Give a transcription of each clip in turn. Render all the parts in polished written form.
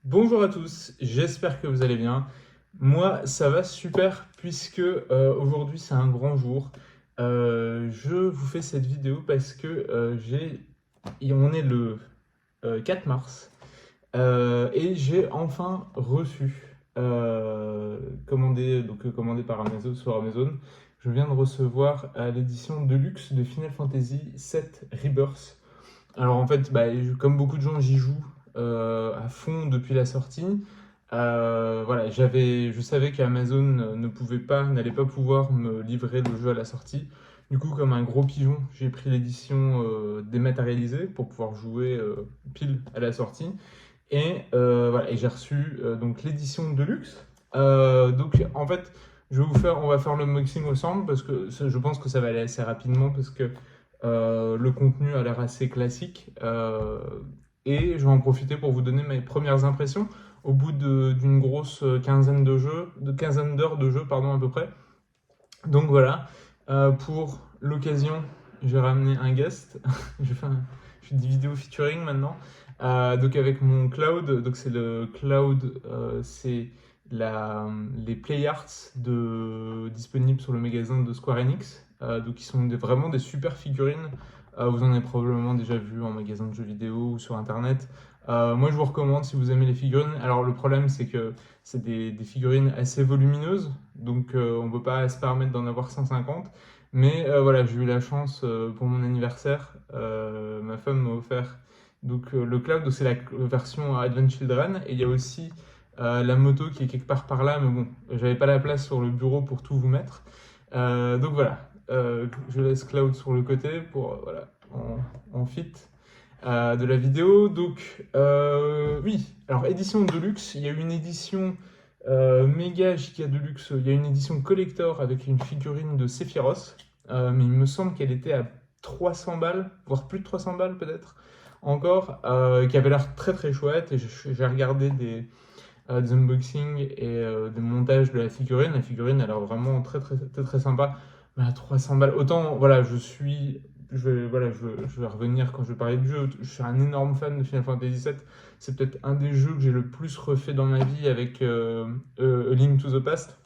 Bonjour à tous, j'espère que vous allez bien. Moi, ça va super puisque aujourd'hui c'est un grand jour. Je vous fais cette vidéo parce que on est le 4 mars et j'ai enfin reçu, commandé par Amazon sur Amazon. Je viens de recevoir l'édition Deluxe de Final Fantasy VII Rebirth. Alors en fait, comme beaucoup de gens, j'y joue à fond depuis la sortie. Voilà, je savais qu'Amazon n'allait pas pouvoir me livrer le jeu à la sortie. Du coup, comme un gros pigeon, j'ai pris l'édition dématérialisée pour pouvoir jouer pile à la sortie. Voilà, et j'ai reçu donc l'édition de luxe. Donc en fait, on va faire l'unboxing ensemble parce que je pense que ça va aller assez rapidement parce que le contenu a l'air assez classique. Et je vais en profiter pour vous donner mes premières impressions au bout d'une grosse quinzaine d'heures de jeu, pardon, à peu près. Donc voilà, pour l'occasion, j'ai ramené un guest. Je fais des vidéos featuring maintenant. Donc avec mon cloud, donc c'est le cloud, c'est les play arts disponibles sur le magasin de Square Enix. Donc ils sont vraiment des super figurines. Vous en avez probablement déjà vu en magasin de jeux vidéo ou sur internet. Moi je vous recommande si vous aimez les figurines. Alors le problème c'est que c'est des figurines assez volumineuses, donc on ne peut pas se permettre d'en avoir 150. Mais voilà, j'ai eu la chance pour mon anniversaire, ma femme m'a offert le cloud, donc c'est la version Advent Children, et il y a aussi la moto qui est quelque part par là, mais bon, j'avais pas la place sur le bureau pour tout vous mettre. Donc voilà, je laisse Cloud sur le côté pour voilà, en fit de la vidéo. Donc, oui, alors édition de luxe, il y a une édition méga giga de luxe, il y a une édition collector avec une figurine de Sephiroth, mais il me semble qu'elle était à 300 balles, voire plus de 300 balles peut-être encore, qui avait l'air très très chouette. Et j'ai regardé des unboxings et des montages de la figurine. La figurine a l'air vraiment très très très très sympa. Mais à 300 balles, autant voilà, je vais revenir quand je vais parler du jeu. Je suis un énorme fan de Final Fantasy VII. C'est peut-être un des jeux que j'ai le plus refait dans ma vie avec A Link to the Past,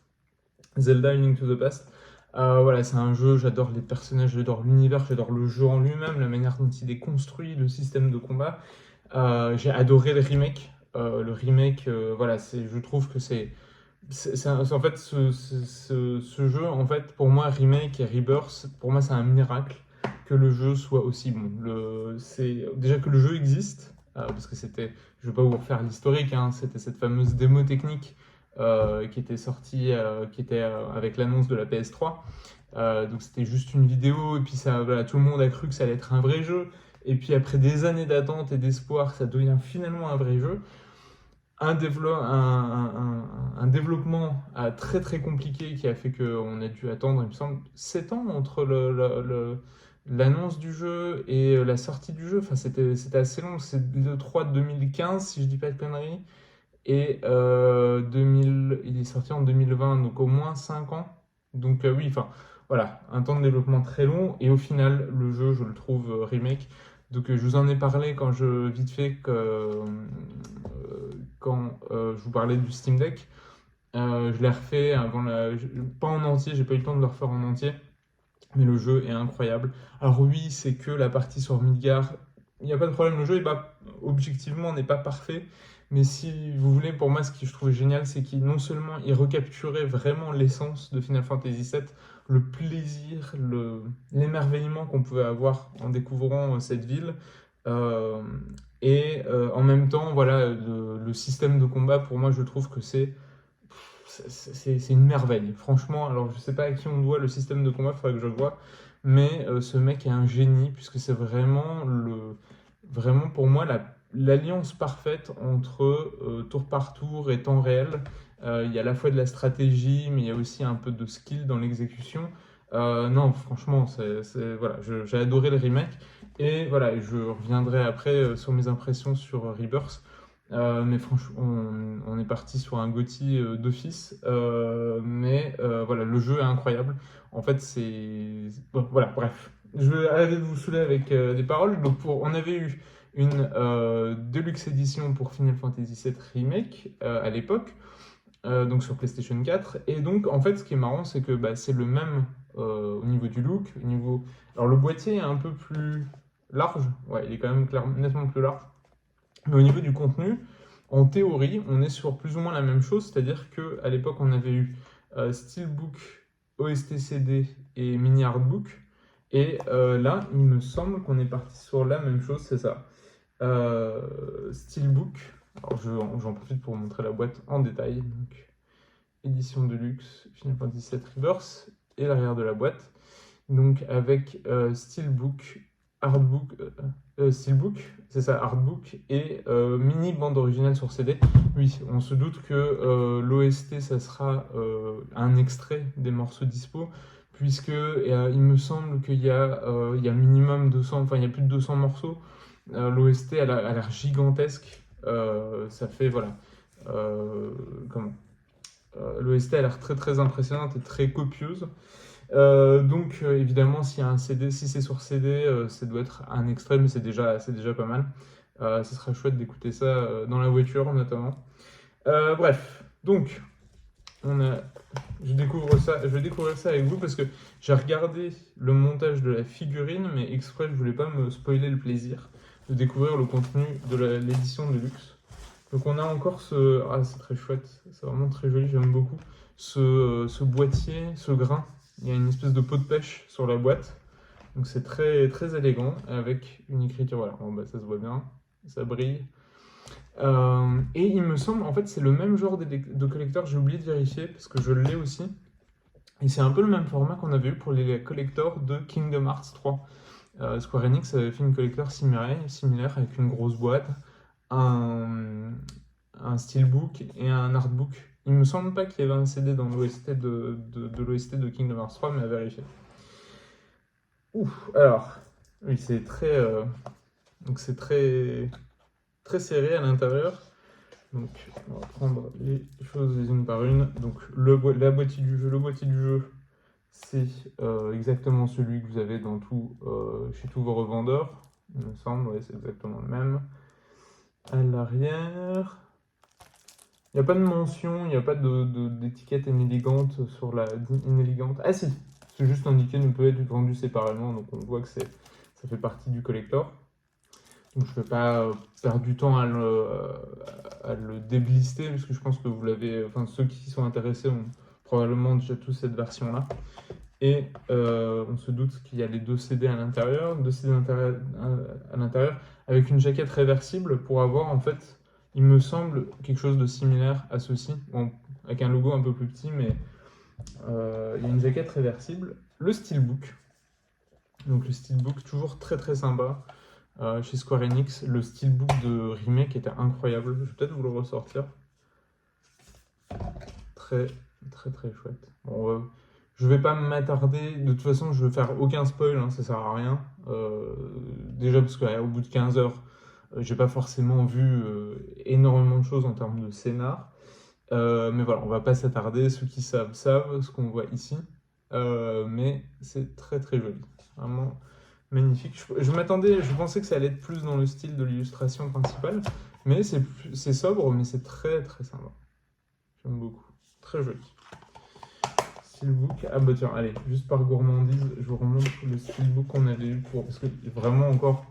Zelda A Link to the Past. Voilà, c'est un jeu, j'adore les personnages, j'adore l'univers, j'adore le jeu en lui-même, la manière dont il est construit, le système de combat. J'ai adoré le remake. Voilà, je trouve que en fait, ce jeu, en fait, pour moi, remake et rebirth, pour moi, c'est un miracle que le jeu soit aussi bon. C'est déjà que le jeu existe, parce que je vais pas vous refaire l'historique, hein, c'était cette fameuse démo technique qui était sortie, qui était avec l'annonce de la PS3. Donc c'était juste une vidéo, et puis voilà, tout le monde a cru que ça allait être un vrai jeu. Et puis après des années d'attente et d'espoir, ça devient finalement un vrai jeu. Un développement très très compliqué qui a fait qu'on a dû attendre, il me semble, 7 ans entre l'annonce du jeu et la sortie du jeu. Enfin, c'était assez long. C'est le 3 de 2015, si je dis pas de conneries. Et 2000, il est sorti en 2020, donc au moins 5 ans. Donc oui, enfin voilà, un temps de développement très long. Et au final, le jeu, je le trouve remake. Donc je vous en ai parlé vite fait quand je vous parlais du Steam Deck. Je l'ai refait pas en entier, j'ai pas eu le temps de le refaire en entier. Mais le jeu est incroyable. Alors oui, c'est que la partie sur Midgar. Il n'y a pas de problème, le jeu objectivement n'est pas parfait. Mais si vous voulez, pour moi, ce que je trouvais génial, c'est qu'il non seulement il recapturait vraiment l'essence de Final Fantasy VII, le plaisir, l'émerveillement qu'on pouvait avoir en découvrant cette ville. Euh, En même temps, voilà, le système de combat, pour moi, je trouve que c'est une merveille. Franchement, alors je sais pas à qui on doit le système de combat, il faudrait que je vois. Mais ce mec est un génie, puisque c'est vraiment pour moi l'alliance parfaite entre tour par tour et temps réel. Il y a à la fois de la stratégie, mais il y a aussi un peu de skill dans l'exécution. Non, franchement, voilà, j'ai adoré le remake. Et voilà, je reviendrai après sur mes impressions sur Rebirth. Mais franchement, on est parti sur un GOTY d'office. Mais voilà, le jeu est incroyable. En fait, bon, voilà, bref. Je vais arrêter de vous saouler avec des paroles. Donc, on avait eu une Deluxe Edition pour Final Fantasy VII Remake à l'époque, donc sur PlayStation 4. Et donc, en fait, ce qui est marrant, c'est que bah, c'est le même au niveau du look. Alors, le boîtier est un peu plus large. Ouais, il est quand même nettement plus large. Mais au niveau du contenu, en théorie, on est sur plus ou moins la même chose. C'est-à-dire qu'à l'époque, on avait eu Steelbook, OST CD et Mini Artbook. Et là, il me semble qu'on est parti sur la même chose, c'est ça. Steelbook. Alors, j'en profite pour vous montrer la boîte en détail. Donc, édition de luxe, Final Fantasy VII Rebirth et l'arrière de la boîte. Donc, avec Steelbook, Artbook, Steelbook, c'est ça, Artbook et mini bande originale sur CD. Oui, on se doute que l'OST, ça sera un extrait des morceaux dispo, puisque il me semble qu'il y a minimum 200, enfin il y a plus de 200 morceaux. L'OST elle a l'air gigantesque. Ça fait, voilà. Comment L'OST a l'air très très impressionnante et très copieuse. Donc évidemment, s'il y a un CD, si c'est sur CD, ça doit être un extrait, mais c'est déjà pas mal. Ce sera chouette d'écouter ça dans la voiture notamment. Bref, donc je vais découvrir ça avec vous parce que j'ai regardé le montage de la figurine, mais exprès je voulais pas me spoiler le plaisir de découvrir le contenu de l'édition de luxe. Donc on a encore c'est très chouette, c'est vraiment très joli, j'aime beaucoup ce boîtier, ce grain. Il y a une espèce de peau de pêche sur la boîte. Donc c'est très, très élégant avec une écriture. Voilà, bon, bah, ça se voit bien, ça brille. Et il me semble, en fait, c'est le même genre de collecteur, j'ai oublié de vérifier parce que je l'ai aussi. Et c'est un peu le même format qu'on avait eu pour les collectors de Kingdom Hearts 3. Square Enix avait fait une collector similaire avec une grosse boîte, un steelbook et un artbook. Il me semble pas qu'il y avait un CD dans l'OST de l'OST de Kingdom Hearts 3, mais à vérifier. Ouf, alors, oui, donc c'est très, très serré à l'intérieur. Donc, on va prendre les choses les unes par une. Donc, le boîtier du jeu, c'est exactement celui que vous avez chez tous vos revendeurs. Il me semble, ouais, c'est exactement le même. À l'arrière, il n'y a pas de mention, il n'y a pas d'étiquette inélégante sur inélégante. Ah si, c'est juste indiqué ne peut être vendu séparément, donc on voit que ça fait partie du collector. Donc je ne vais pas perdre du temps à le déblister, parce que je pense que ceux qui sont intéressés ont probablement déjà tous cette version-là. Et on se doute qu'il y a les deux CD à l'intérieur, à l'intérieur, avec une jaquette réversible pour avoir en fait, il me semble, quelque chose de similaire à ceci, bon, avec un logo un peu plus petit, mais il y a une jaquette réversible. Le Steelbook, donc le Steelbook toujours très très sympa chez Square Enix. Le Steelbook de Remake était incroyable, je vais peut-être vous le ressortir. Très très très chouette. Bon, je vais pas m'attarder, de toute façon je vais faire aucun spoil, hein, ça sert à rien. Déjà parce qu'au bout de 15 heures, j'ai pas forcément vu énormément de choses en termes de scénar. Mais voilà, on va pas s'attarder, ceux qui savent ce qu'on voit ici. Mais c'est très très joli, vraiment magnifique. Je pensais que ça allait être plus dans le style de l'illustration principale, mais c'est sobre, mais c'est très très sympa. J'aime beaucoup, très joli. Steelbook. Ah bah tiens, allez, juste par gourmandise, je vous remontre le steelbook qu'on avait eu parce que vraiment encore,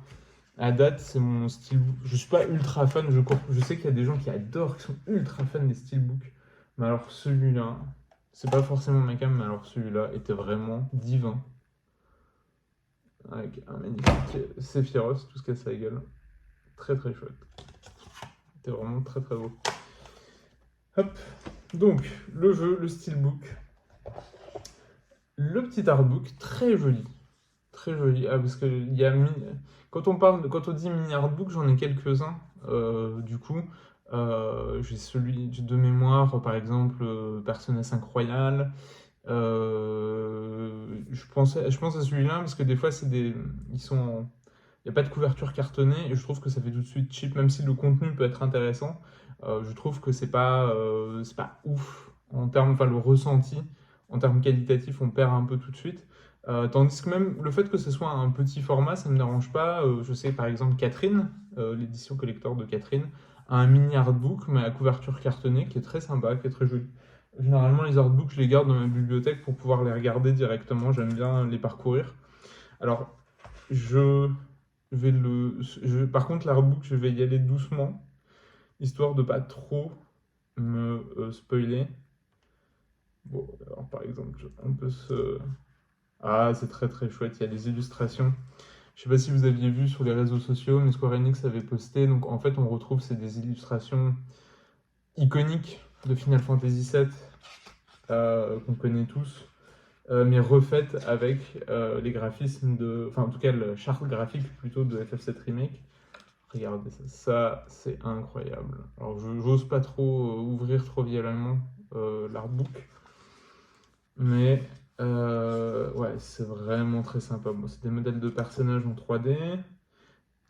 à date, c'est mon steelbook. Je suis pas ultra fan, je sais qu'il y a des gens qui adorent, qui sont ultra fans des steelbooks. Mais alors celui-là, c'est pas forcément ma cam, mais alors celui-là était vraiment divin. Avec un magnifique Sephiroth, tout ce qu'il y a sa gueule. Très très chouette. C'était vraiment très très beau. Hop, donc le jeu, le steelbook. Le petit artbook, très joli. Très joli. Ah, parce que quand on dit mini artbook, j'en ai quelques-uns. Du coup, j'ai celui de mémoire, par exemple, Persona 5 Royal. Je pense à celui-là parce que des fois, il n'y a pas de couverture cartonnée et je trouve que ça fait tout de suite cheap, même si le contenu peut être intéressant. Je trouve que c'est pas ouf en termes, enfin le ressenti en termes qualitatifs, on perd un peu tout de suite. Tandis que même le fait que ce soit un petit format, ça ne me dérange pas. Je sais par exemple Catherine, l'édition collector de Catherine, a un mini artbook, mais à couverture cartonnée, qui est très sympa, qui est très joli. Généralement, les artbooks, je les garde dans ma bibliothèque pour pouvoir les regarder directement. J'aime bien les parcourir. Alors, je par contre, l'artbook, je vais y aller doucement, histoire de pas trop me spoiler. Bon, alors par exemple, on peut se... Ah, c'est très très chouette, il y a des illustrations. Je sais pas si vous aviez vu sur les réseaux sociaux, mais Square Enix avait posté. Donc en fait, on retrouve c'est des illustrations iconiques de Final Fantasy VII qu'on connaît tous, mais refaites avec les graphismes de, enfin en tout cas le charte graphique plutôt de FF7 Remake. Regardez ça, ça c'est incroyable. Alors je n'ose pas trop ouvrir trop violemment l'artbook, mais ouais, c'est vraiment très sympa. Bon, c'est des modèles de personnages en 3D.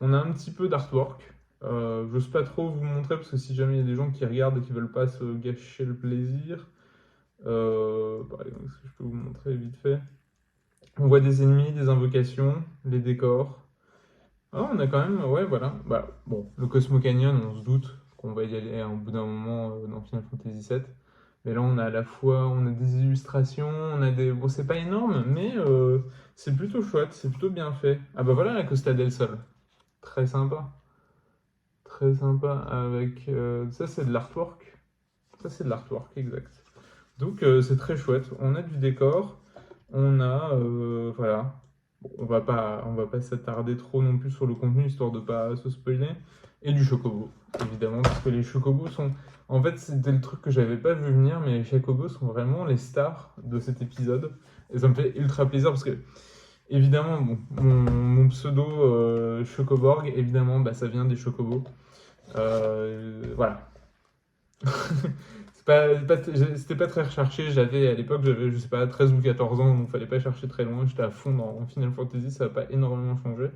On a un petit peu d'artwork. J'ose pas trop vous montrer parce que si jamais il y a des gens qui regardent et qui veulent pas se gâcher le plaisir, par exemple, est-ce que je peux vous montrer vite fait? On voit des ennemis, des invocations, les décors. Ah, on a quand même, ouais, voilà. Bah, bon, le Cosmo Canyon, on se doute qu'on va y aller au bout d'un moment dans Final Fantasy VII. Mais là, on a à la fois, on a des illustrations, on a des... Bon, c'est pas énorme, mais c'est plutôt chouette, c'est plutôt bien fait. Ah bah voilà la Costa del Sol. Très sympa. Très sympa avec... ça, c'est de l'artwork. Ça, c'est de l'artwork, exact. Donc, c'est très chouette. On a du décor. On a... voilà. Bon, on va pas s'attarder trop non plus sur le contenu, histoire de pas se spoiler. Et du chocobo, évidemment, parce que les chocobos sont... En fait, c'était le truc que j'avais pas vu venir, mais les chocobos sont vraiment les stars de cet épisode. Et ça me fait ultra plaisir, parce que évidemment, bon, mon pseudo Chocoborg, évidemment, bah, ça vient des chocobos. Voilà. C'était pas très recherché. J'avais à l'époque, j'avais, je sais pas, 13 ou 14 ans, donc fallait pas chercher très loin. J'étais à fond dans Final Fantasy, ça n'a pas énormément changé.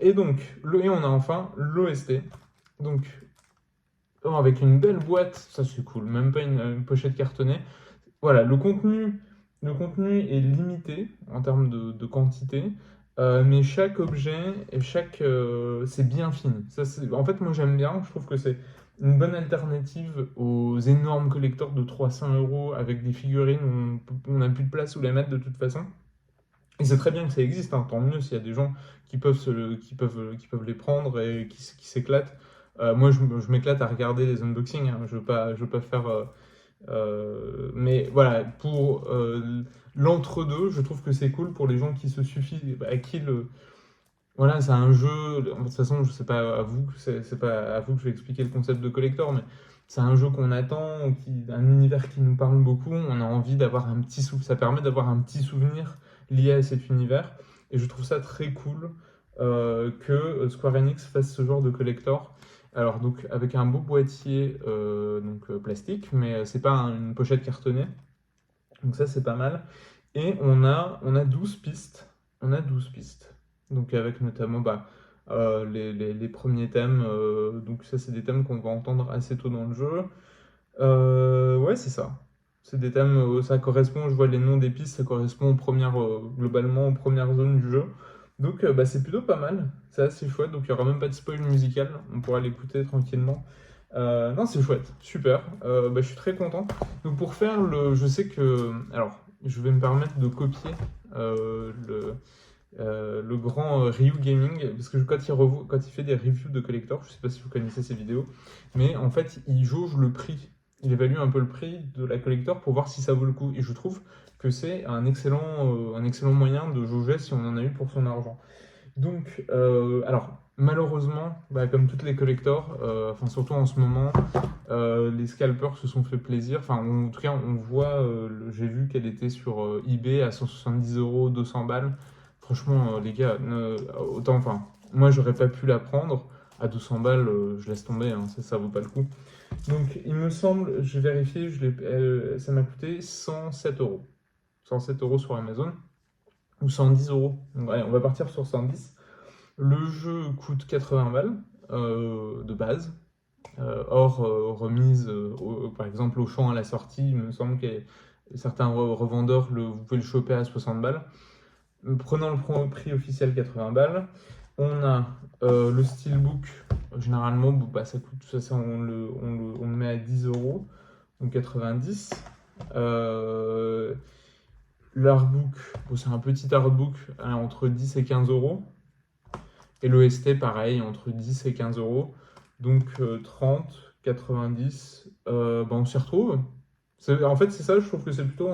Et donc, et on a enfin l'OST. Donc, avec une belle boîte, ça c'est cool, même pas une pochette cartonnée. Voilà, le contenu est limité en termes de quantité, mais chaque objet et c'est bien fini. Ça, en fait, moi j'aime bien, je trouve que c'est une bonne alternative aux énormes collecteurs de 300 € avec des figurines où on n'a plus de place où les mettre de toute façon. Et c'est très bien que ça existe, hein, tant mieux s'il y a des gens qui peuvent les prendre et qui s'éclatent. Moi, je m'éclate à regarder les unboxings, hein, je veux pas faire mais voilà, pour l'entre-deux, je trouve que c'est cool pour les gens qui se suffisent, à qui le... Voilà, c'est un jeu, de toute façon, je sais pas à vous, c'est pas à vous que je vais expliquer le concept de collector, mais c'est un jeu qu'on attend, un univers qui nous parle beaucoup, on a envie d'avoir un petit souvenir, ça permet d'avoir un petit souvenir lié à cet univers, et je trouve ça très cool que Square Enix fasse ce genre de collector. Alors donc avec un beau boîtier plastique, mais c'est pas une pochette cartonnée, donc ça c'est pas mal. Et on a 12 pistes, on a 12 pistes. Donc avec notamment bah, les premiers thèmes, donc ça c'est des thèmes qu'on va entendre assez tôt dans le jeu. Ouais c'est ça. C'est des thèmes, ça correspond, je vois les noms des pistes, ça correspond globalement aux premières zones du jeu. Donc bah, c'est plutôt pas mal, c'est assez chouette, donc il n'y aura même pas de spoil musical, on pourra l'écouter tranquillement. Non, c'est chouette, super, bah, je suis très content. Donc pour faire je sais que, alors je vais me permettre de copier le grand Ryu Gaming, parce que quand il fait des reviews de collector, je sais pas si vous connaissez ses vidéos, mais en fait il jauge le prix, il évalue un peu le prix de la collector pour voir si ça vaut le coup, et je trouve que c'est un excellent moyen de jauger si on en a eu pour son argent. Donc, alors, malheureusement, bah, comme toutes les collectors, enfin surtout en ce moment, les scalpers se sont fait plaisir. Enfin, en tout cas, on voit, j'ai vu qu'elle était sur eBay à 170 €, 200 balles. Franchement, les gars, autant, enfin, moi, j'aurais pas pu la prendre. À 200 balles, je laisse tomber, hein, ça vaut pas le coup. Donc, il me semble, j'ai vérifié, ça m'a coûté 107 euros. 107 € sur Amazon ou 110 €. Donc, ouais, on va partir sur 110. Le jeu coûte 80 balles de base, hors remise, par exemple au champ à la sortie. Il me semble que certains revendeurs, vous pouvez le choper à 60 balles. Prenant le prix officiel 80 balles, on a le steelbook, généralement, bah, ça coûte, ça, on le met à 10 euros, donc 90. L'artbook, bon, c'est un petit artbook entre 10 et 15 euros. Et l'OST, pareil, entre 10 et 15 euros. Donc 30, 90, bah, on s'y retrouve. En fait, c'est ça, je trouve que c'est plutôt.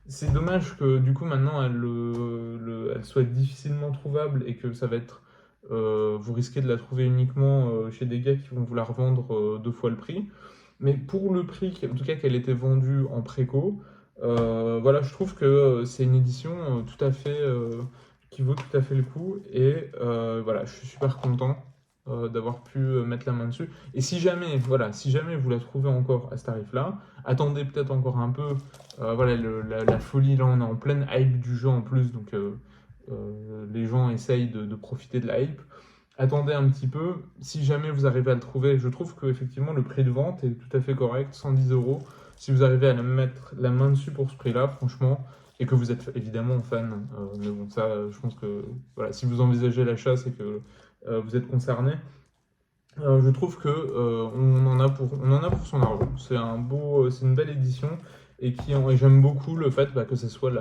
C'est dommage que du coup maintenant elle soit difficilement trouvable et que ça va être. Vous risquez de la trouver uniquement chez des gars qui vont vous la revendre 2 fois le prix. Mais pour le prix, en tout cas qu'elle était vendue en préco, voilà, je trouve que c'est une édition tout à fait qui vaut tout à fait le coup. Et voilà, je suis super content d'avoir pu mettre la main dessus. Et si jamais, voilà, si jamais vous la trouvez encore à ce tarif-là, attendez peut-être encore un peu. Voilà, la folie, là, on est en pleine hype du jeu en plus, donc les gens essayent de profiter de la hype. Attendez un petit peu. Si jamais vous arrivez à le trouver, je trouve que effectivement le prix de vente est tout à fait correct, 110 euros. Si vous arrivez à mettre la main dessus pour ce prix-là, franchement, et que vous êtes évidemment fan, mais bon, ça, je pense que voilà, si vous envisagez l'achat, c'est que vous êtes concerné. Je trouve que on en a pour son argent. C'est une belle édition et j'aime beaucoup le fait que ce soit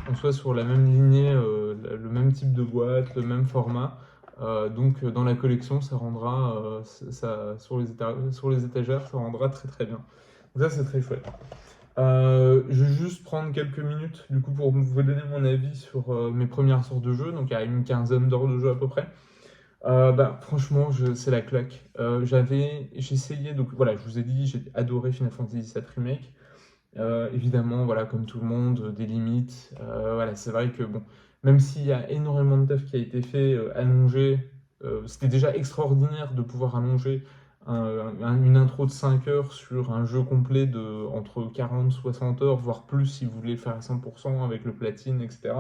on soit sur la même lignée, le même type de boîte, le même format. Donc dans la collection, ça rendra sur les étagères, ça rendra très très bien. Donc ça c'est très chouette. Je vais juste prendre quelques minutes du coup pour vous donner mon avis sur mes premières sortes de jeux. Donc il y a une quinzaine d'heures de jeu à peu près. Bah, franchement, c'est la claque. J'ai essayé, donc voilà, je vous ai dit, j'ai adoré Final Fantasy VII Remake. Évidemment, voilà, comme tout le monde, des limites. Voilà, c'est vrai que bon, même s'il y a énormément de taf qui a été fait, allonger, c'était déjà extraordinaire de pouvoir allonger une intro de 5 heures sur un jeu complet de entre 40 60 heures, voire plus si vous voulez le faire à 100% avec le platine, etc.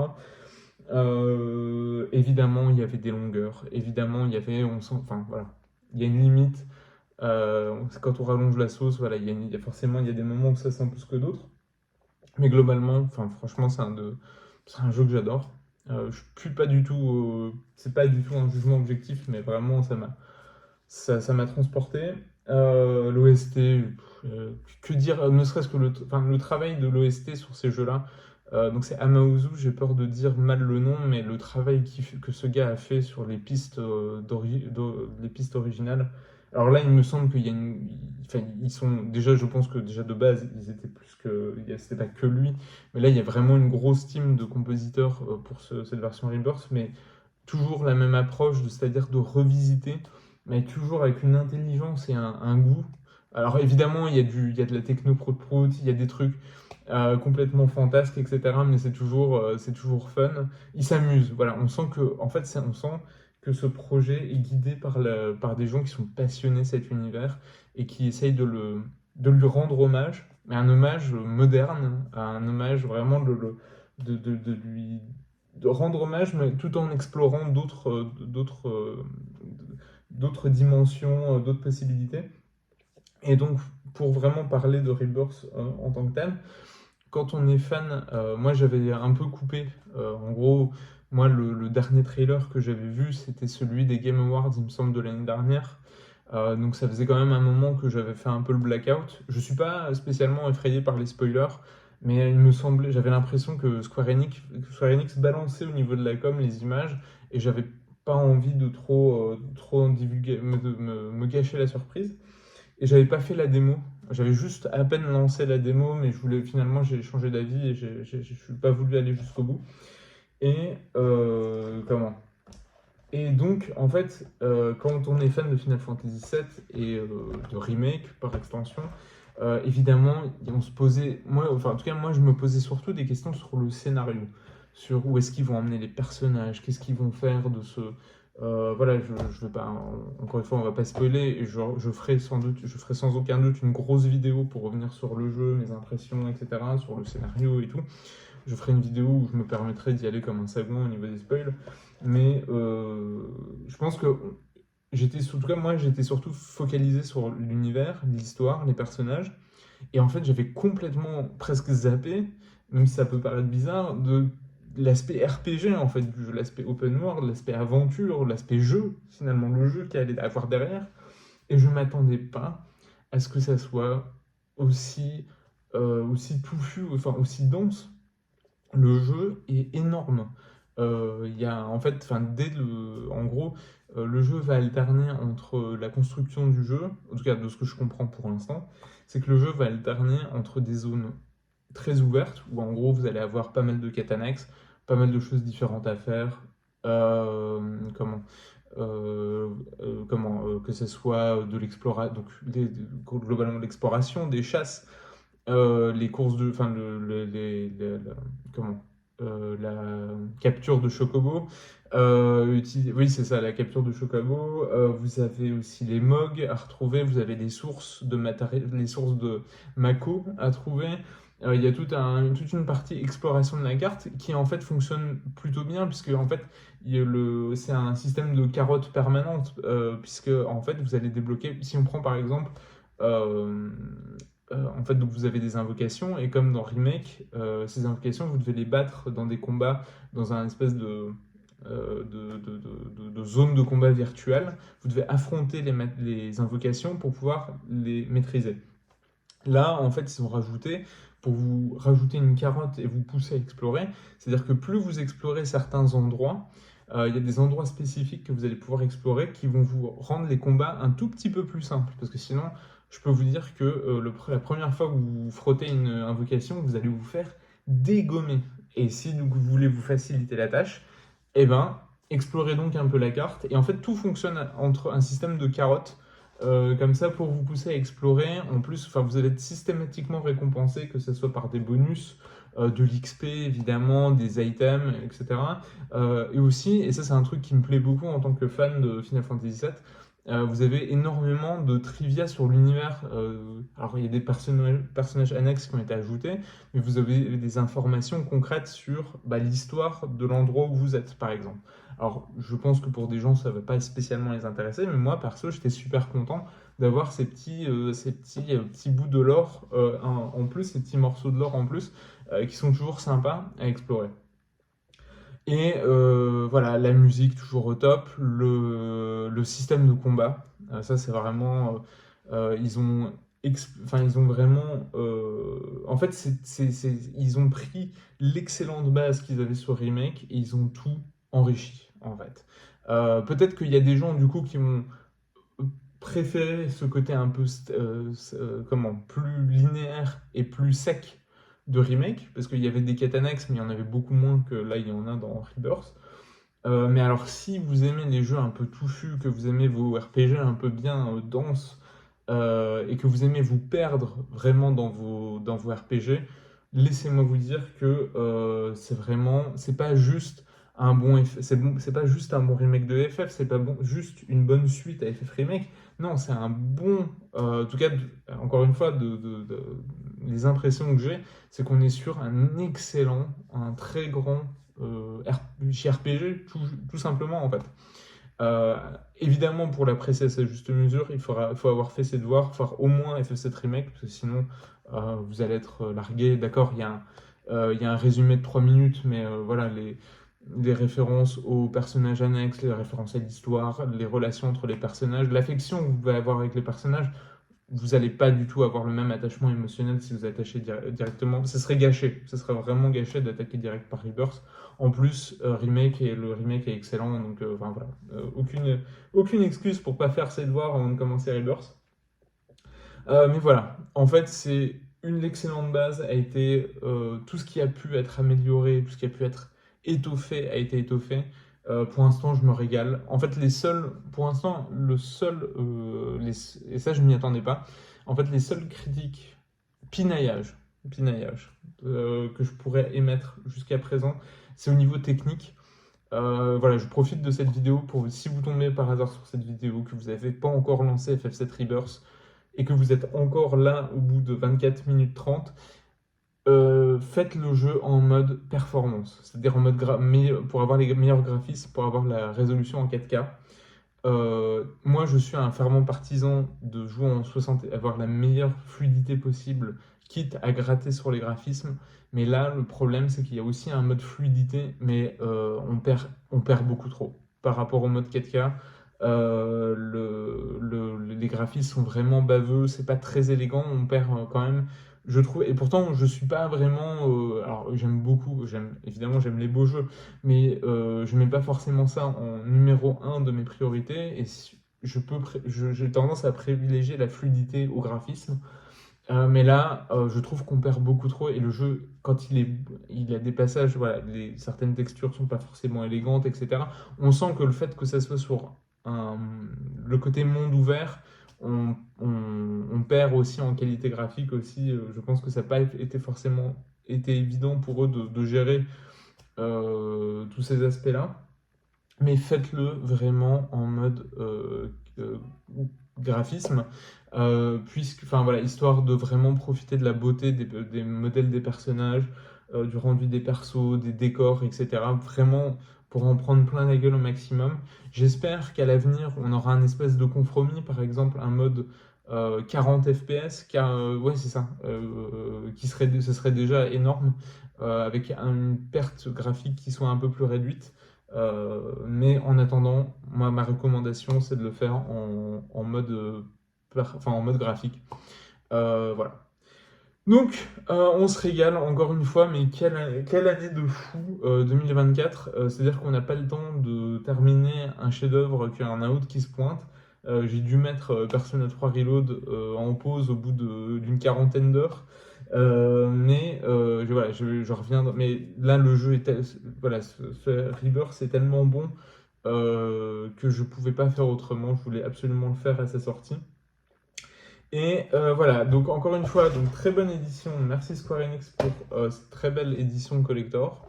Évidemment, il y avait des longueurs. Évidemment, enfin voilà, il y a une limite. Quand on rallonge la sauce, voilà, forcément, il y a des moments où ça sent plus que d'autres. Mais globalement, enfin, franchement, c'est un jeu que j'adore. Je suis pas du tout, c'est pas du tout un jugement objectif, mais vraiment, ça m'a transporté. L'OST, que dire, ne serait-ce que le travail de l'OST sur ces jeux-là. Donc c'est Amauzu, j'ai peur de dire mal le nom, mais le travail que ce gars a fait sur les pistes, les pistes originales. Alors là, il me semble qu'il y a enfin, ils sont déjà, je pense que déjà de base, ils étaient plus que, c'était pas que lui, mais là, il y a vraiment une grosse team de compositeurs pour cette version Rebirth, mais toujours la même approche, c'est-à-dire de revisiter, mais toujours avec une intelligence et un goût. Alors évidemment, il y a de la techno prout, il y a des trucs complètement fantasques, etc. Mais c'est toujours fun. Il s'amuse. Voilà, on sent que, en fait, on sent que ce projet est guidé par des gens qui sont passionnés de cet univers et qui essayent de lui rendre hommage, mais un hommage moderne, un hommage vraiment de lui de rendre hommage, mais tout en explorant d'autres dimensions, d'autres possibilités. Et donc, pour vraiment parler de Rebirth en tant que tel, quand on est fan, moi j'avais un peu coupé. En gros, moi le dernier trailer que j'avais vu, c'était celui des Game Awards, il me semble, de l'année dernière. Donc ça faisait quand même un moment que j'avais fait un peu le blackout. Je suis pas spécialement effrayé par les spoilers, mais il me semblait, j'avais l'impression que Square Enix balançait au niveau de la com les images, et j'avais pas envie de trop en divulguer, me gâcher la surprise. Et j'avais pas fait la démo. J'avais juste à peine lancé la démo, mais finalement j'ai changé d'avis et je suis pas voulu aller jusqu'au bout. Et comment? Et donc, en fait, quand on est fan de Final Fantasy VII et de remake par extension, évidemment, on se posait, moi, enfin, en tout cas, moi, je me posais surtout des questions sur le scénario, sur où est-ce qu'ils vont emmener les personnages, qu'est-ce qu'ils vont faire de ce. Voilà, je veux pas, encore une fois, on va pas spoiler, et je ferai sans aucun doute une grosse vidéo pour revenir sur le jeu, mes impressions, etc., sur le scénario et tout. Je ferai une vidéo où je me permettrai d'y aller comme un sagouin au niveau des spoils. Mais je pense que en tout cas, moi, j'étais surtout focalisé sur l'univers, l'histoire, les personnages. Et en fait, j'avais complètement presque zappé, même si ça peut paraître bizarre, l'aspect RPG en fait du jeu, l'aspect open world, l'aspect aventure, l'aspect jeu, finalement le jeu qu'il allait avoir derrière. Et je m'attendais pas à ce que ça soit aussi, aussi touffu, enfin aussi dense. Le jeu est énorme. Il y a en fait, enfin en gros, le jeu va alterner entre la construction du jeu, en tout cas de ce que je comprends pour l'instant, c'est que le jeu va alterner entre des zones très ouvertes où en gros vous allez avoir pas mal de quêtes annexes, pas mal de choses différentes à faire. Euh, comment que ce soit de l'exploration, donc globalement l'exploration, des chasses, les courses de, enfin comment la capture de chocobo. Oui, c'est ça, la capture de chocobo. Vous avez aussi les mogs à retrouver. Vous avez les sources de matériel, les sources de mako à trouver. Il y a toute une partie exploration de la carte qui en fait fonctionne plutôt bien puisque en fait c'est un système de carottes permanente puisque en fait vous allez débloquer. Si on prend par exemple euh, en fait, donc vous avez des invocations, et comme dans Remake, ces invocations, vous devez les battre dans des combats, dans un espèce de zone de combat virtuelle. Vous devez affronter les invocations pour pouvoir les maîtriser. Là, en fait, ils ont rajouté, pour vous rajouter une carotte et vous pousser à explorer, c'est-à-dire que plus vous explorez certains endroits, il y a des endroits spécifiques que vous allez pouvoir explorer qui vont vous rendre les combats un tout petit peu plus simples. Parce que sinon, je peux vous dire que la première fois que vous frottez une invocation, vous allez vous faire dégommer. Et si donc, vous voulez vous faciliter la tâche, eh ben, explorez donc un peu la carte. Et en fait, tout fonctionne entre un système de carottes comme ça pour vous pousser à explorer. En plus, enfin, vous allez être systématiquement récompensé, que ce soit par des bonus, de l'XP évidemment, des items, etc. Et aussi, et ça c'est un truc qui me plaît beaucoup en tant que fan de Final Fantasy VII, vous avez énormément de trivia sur l'univers. Alors il y a des personnages annexes qui ont été ajoutés, mais vous avez des informations concrètes sur l'histoire de l'endroit où vous êtes, par exemple. Alors, je pense que pour des gens, ça ne va pas spécialement les intéresser, mais moi, perso, j'étais super content d'avoir petits bouts de lore en plus, ces petits morceaux de lore en plus, qui sont toujours sympas à explorer. Et voilà, la musique toujours au top, le système de combat, ça c'est vraiment, ils ont vraiment, en fait, ils ont pris l'excellente base qu'ils avaient sur Remake et ils ont tout enrichi, en fait. Peut-être qu'il y a des gens, du coup, qui vont préférer ce côté un peu, plus linéaire et plus sec de Remake, parce qu'il y avait des quêtes annexes, mais il y en avait beaucoup moins que là, il y en a dans Rebirth. Mais alors, si vous aimez les jeux un peu touffus, que vous aimez vos RPG un peu bien denses, et que vous aimez vous perdre vraiment dans vos RPG, laissez-moi vous dire que c'est pas juste un c'est pas juste un bon remake de FF, c'est pas juste une bonne suite à FF Remake. Non, c'est un bon, en tout cas, encore une fois, les impressions que j'ai, c'est qu'on est sur un excellent, un très grand JRPG, tout simplement en fait. Euh, Évidemment, pour l'apprécier à sa juste mesure, faut avoir fait ses devoirs, faire au moins FF7 Remake, parce que sinon, vous allez être largué. D'accord, il y a un résumé de 3 minutes, mais voilà, les références aux personnages annexes, les références à l'histoire, les relations entre les personnages, l'affection que vous pouvez avoir avec les personnages, vous n'allez pas du tout avoir le même attachement émotionnel si vous attachez directement. Ce serait gâché, ce serait vraiment gâché d'attaquer direct par Rebirth. En plus, le remake est excellent, donc enfin, voilà. Aucune excuse pour pas faire ses devoirs avant de commencer Rebirth. Mais voilà, en fait, c'est une excellente base, a été tout ce qui a pu être amélioré, tout ce qui a pu être étoffé a été étoffé. Pour l'instant, je me régale. En fait, pour l'instant, et ça, je m'y attendais pas. En fait, les seules critiques, pinaillage, pinaillage, que je pourrais émettre jusqu'à présent, c'est au niveau technique. Voilà, je profite de cette vidéo pour, si vous tombez par hasard sur cette vidéo, que vous n'avez pas encore lancé FF7 Rebirth et que vous êtes encore là au bout de 24 minutes 30, faites le jeu en mode performance, c'est-à-dire en mode pour avoir les meilleurs graphismes, pour avoir la résolution en 4K. Moi, je suis un fervent partisan de jouer en 60 et avoir la meilleure fluidité possible, quitte à gratter sur les graphismes. Mais là, le problème, c'est qu'il y a aussi un mode fluidité, mais on perd beaucoup trop. Par rapport au mode 4K, les graphismes sont vraiment baveux, c'est pas très élégant, on perd quand même, je trouve. Et pourtant, je suis pas vraiment. Alors, j'aime beaucoup, évidemment, j'aime les beaux jeux, mais je mets pas forcément ça en numéro un de mes priorités. Et j'ai tendance à privilégier la fluidité au graphisme. Mais là, je trouve qu'on perd beaucoup trop et le jeu, quand il a des passages, voilà, certaines textures sont pas forcément élégantes, etc. On sent que le fait que ça soit sur un- le côté monde ouvert, on perd aussi en qualité graphique aussi. Je pense que ça n'a pas été forcément été évident pour eux de gérer tous ces aspects-là. Mais faites-le vraiment en mode euh, graphisme, puisque, enfin voilà, histoire de vraiment profiter de la beauté des modèles des personnages, du rendu des persos, des décors, etc. Vraiment pour en prendre plein la gueule au maximum. J'espère qu'à l'avenir, on aura un espèce de compromis, par exemple un mode 40 FPS, car ouais, c'est ça, ce serait déjà énorme, avec une perte graphique qui soit un peu plus réduite. Mais en attendant, moi, ma recommandation, c'est de le faire en mode, en mode graphique. Voilà. Donc, on se régale encore une fois, mais quelle année de fou 2024. C'est-à-dire qu'on n'a pas le temps de terminer un chef-d'œuvre qu'il y a un out qui se pointe. J'ai dû mettre Persona 3 Reload en pause au bout d'une quarantaine d'heures. Mais voilà, je reviens. Mais là, le jeu voilà, ce Rebirth, c'est tellement bon que je pouvais pas faire autrement. Je voulais absolument le faire à sa sortie. Et voilà, donc encore une fois, donc très bonne édition. Merci Square Enix pour cette très belle édition collector.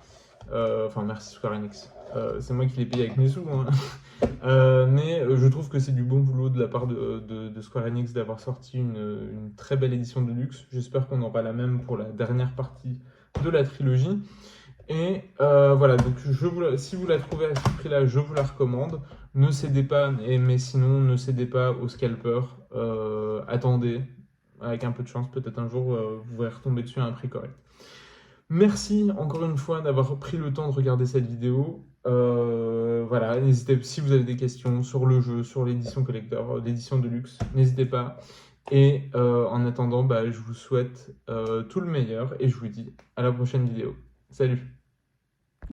Enfin, merci Square Enix. C'est moi qui l'ai payé avec mes sous, hein. Mais je trouve que c'est du bon boulot de la part de Square Enix d'avoir sorti une très belle édition de luxe. J'espère qu'on aura la même pour la dernière partie de la trilogie. Et voilà, donc si vous la trouvez à ce prix-là, je vous la recommande. Ne cédez pas, mais sinon, ne cédez pas au scalper. Attendez, avec un peu de chance, peut-être un jour, vous pourrez retomber dessus à un prix correct. Merci encore une fois d'avoir pris le temps de regarder cette vidéo. Voilà, n'hésitez, si vous avez des questions sur le jeu, sur l'édition collector, l'édition de luxe, n'hésitez pas. Et en attendant, bah, je vous souhaite tout le meilleur et je vous dis à la prochaine vidéo. Salut!